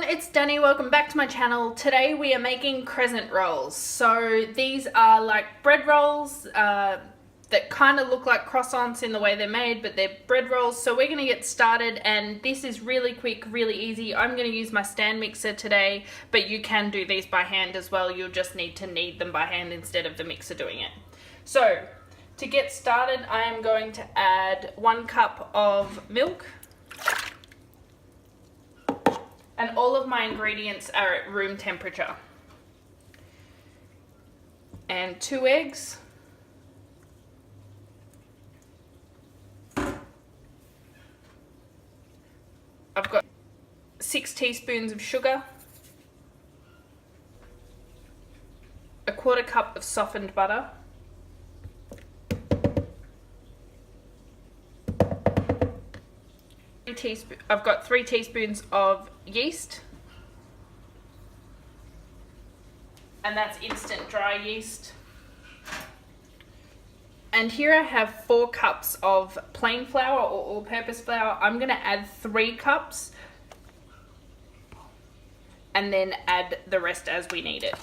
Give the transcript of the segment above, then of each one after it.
it's Danny. Welcome back to my channel. Today we are making crescent rolls. So these are like bread rolls that kind of look like croissants in the way they're made, but they're bread rolls. So we're going to get started, and this is really quick, really easy. I'm going to use my stand mixer today, but you can do these by hand as well. You'll just need to knead them by hand instead of the mixer doing it. So to get started, I am going to add 1 cup of milk. And all of my ingredients are at room temperature. And 2 eggs. I've got 6 teaspoons of sugar. 1/4 cup of softened butter. I've got 3 teaspoons of yeast, and that's instant dry yeast. And here I have 4 cups of plain flour or all-purpose flour. I'm going to add 3 cups and then add the rest as we need it.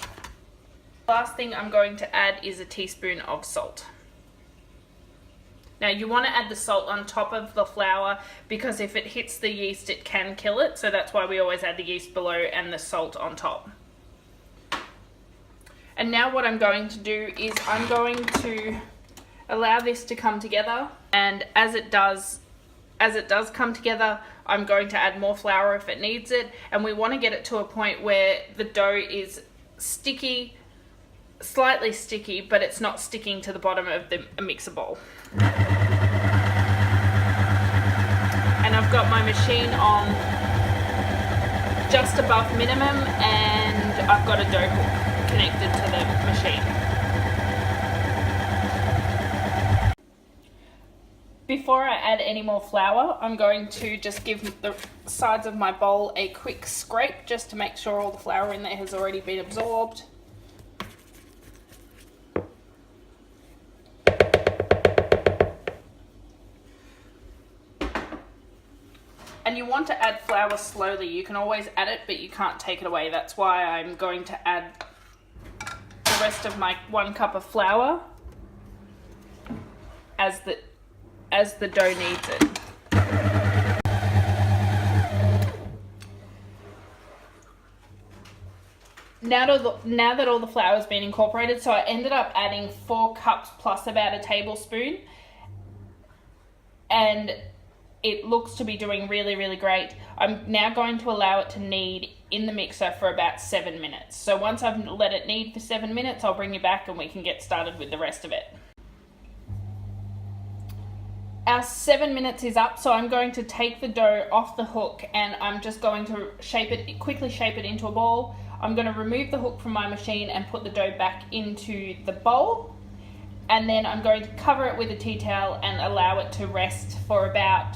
Last thing I'm going to add is a teaspoon of salt. Now you want to add the salt on top of the flour because if it hits the yeast it can kill it, so that's why we always add the yeast below and the salt on top. And now what I'm going to do is I'm going to allow this to come together, and as it does come together, I'm going to add more flour if it needs it, and we want to get it to a point where the dough is sticky, slightly sticky, but it's not sticking to the bottom of the mixer bowl. And I've got my machine on just above minimum, and I've got a dough hook connected to the machine. Before I add any more flour, I'm going to just give the sides of my bowl a quick scrape just to make sure all the flour in there has already been absorbed. And you want to add flour slowly. You can always add it, but you can't take it away. That's why I'm going to add the rest of my 1 cup of flour as the dough needs it. Now that all the flour has been incorporated, so I ended up adding 4 cups plus about a tablespoon, and it looks to be doing really, really great. I'm now going to allow it to knead in the mixer for about 7 minutes. So once I've let it knead for 7 minutes, I'll bring you back and we can get started with the rest of it. Our 7 minutes is up, so I'm going to take the dough off the hook, and I'm just going to quickly shape it into a ball. I'm going to remove the hook from my machine and put the dough back into the bowl. And then I'm going to cover it with a tea towel and allow it to rest for about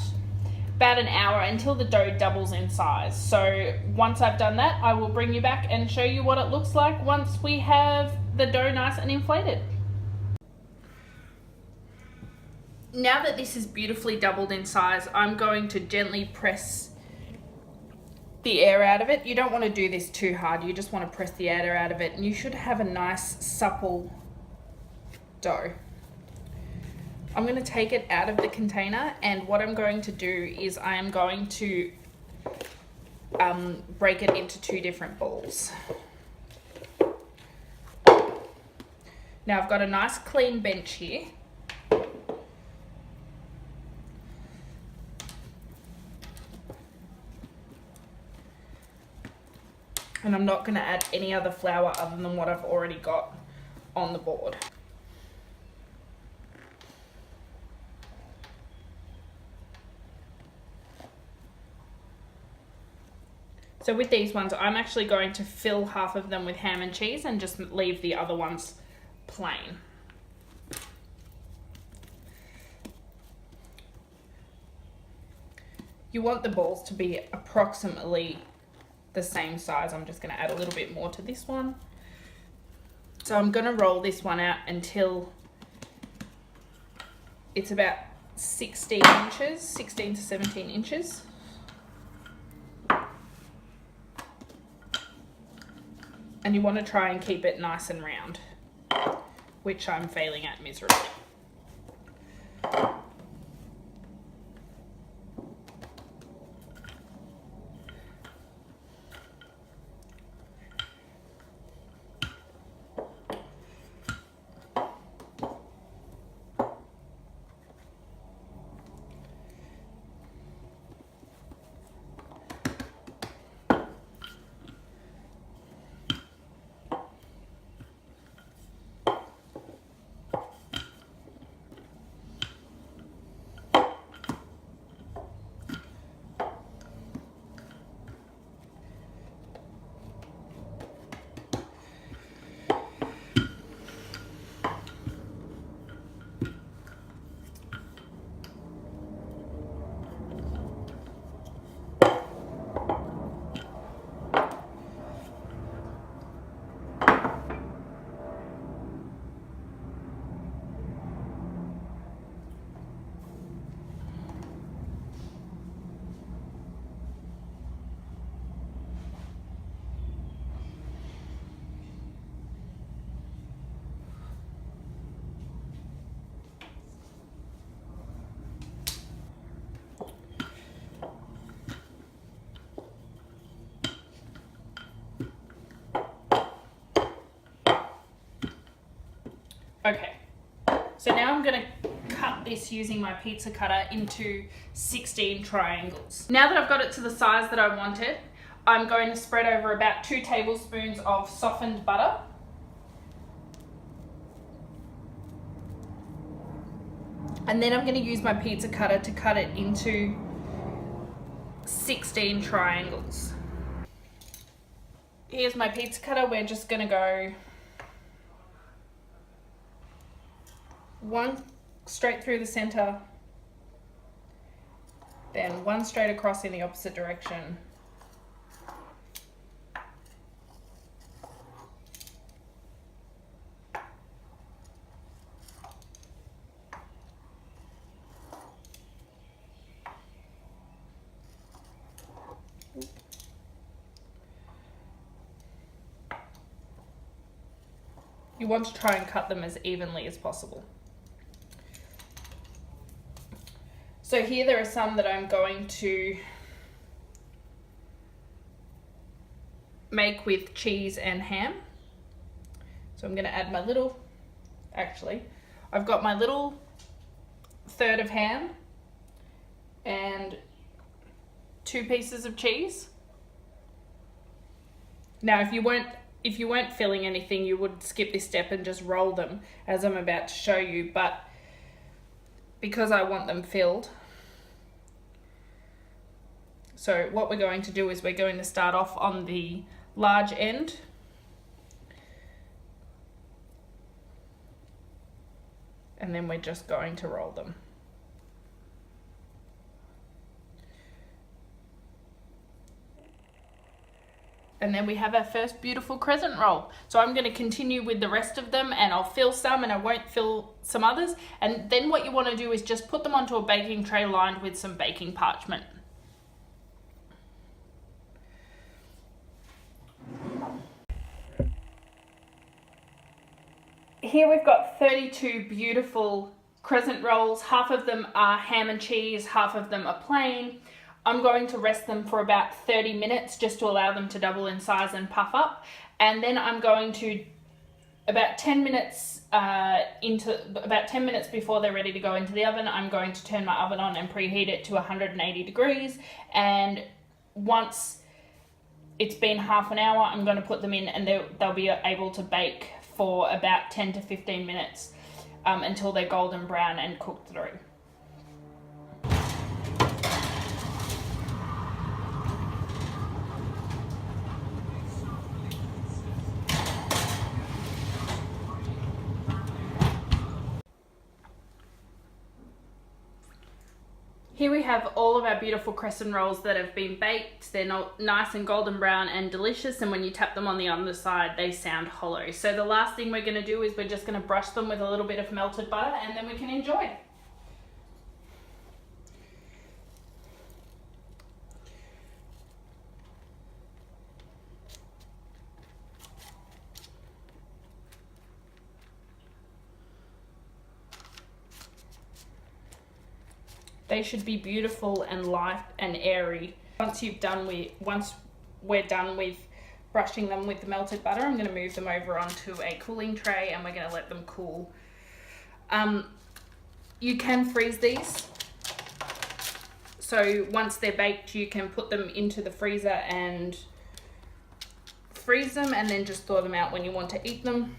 an hour until the dough doubles in size. So once I've done that, I will bring you back and show you what it looks like once we have the dough nice and inflated. Now that this is beautifully doubled in size, I'm going to gently press the air out of it. You don't want to do this too hard, you just want to press the air out of it, and you should have a nice supple dough. I'm going to take it out of the container, and what I'm going to do is I am going to break it into 2 different balls. Now I've got a nice clean bench here. And I'm not going to add any other flour other than what I've already got on the board. So with these ones, I'm actually going to fill half of them with ham and cheese and just leave the other ones plain. You want the balls to be approximately the same size. I'm just going to add a little bit more to this one. So I'm going to roll this one out until it's about 16 to 17 inches. And you want to try and keep it nice and round, which I'm failing at miserably. Okay, so now I'm going to cut this using my pizza cutter into 16 triangles. Now that I've got it to the size that I wanted, I'm going to spread over about 2 tablespoons of softened butter. And then I'm going to use my pizza cutter to cut it into 16 triangles. Here's my pizza cutter. We're just going to go one straight through the center, then one straight across in the opposite direction, you want to try and cut them as evenly as possible. So here there are some that I'm going to make with cheese and ham. So I'm going to add my little, actually, I've got my little third of ham and 2 pieces of cheese. Now if you weren't filling anything, you would skip this step and just roll them as I'm about to show you, but because I want them filled. So what we're going to do is we're going to start off on the large end. And then we're just going to roll them. And then we have our first beautiful crescent roll. So I'm going to continue with the rest of them, and I'll fill some and I won't fill some others. And then what you want to do is just put them onto a baking tray lined with some baking parchment. Here we've got 32 beautiful crescent rolls. Half of them are ham and cheese, half of them are plain. I'm going to rest them for about 30 minutes just to allow them to double in size and puff up. And then I'm going to, about 10 minutes before they're ready to go into the oven, I'm going to turn my oven on and preheat it to 180 degrees. And once it's been half an hour, I'm going to put them in, and they'll be able to bake for about 10 to 15 minutes until they're golden brown and cooked through. Here we have all of our beautiful crescent rolls that have been baked. They're not nice and golden brown and delicious, and when you tap them on the underside, they sound hollow. So the last thing we're going to do is we're just going to brush them with a little bit of melted butter, and then we can enjoy. They should be beautiful and light and airy. Once we're done with brushing them with the melted butter, I'm going to move them over onto a cooling tray and we're going to let them cool. You can freeze these. So once they're baked, you can put them into the freezer and freeze them and then just thaw them out when you want to eat them.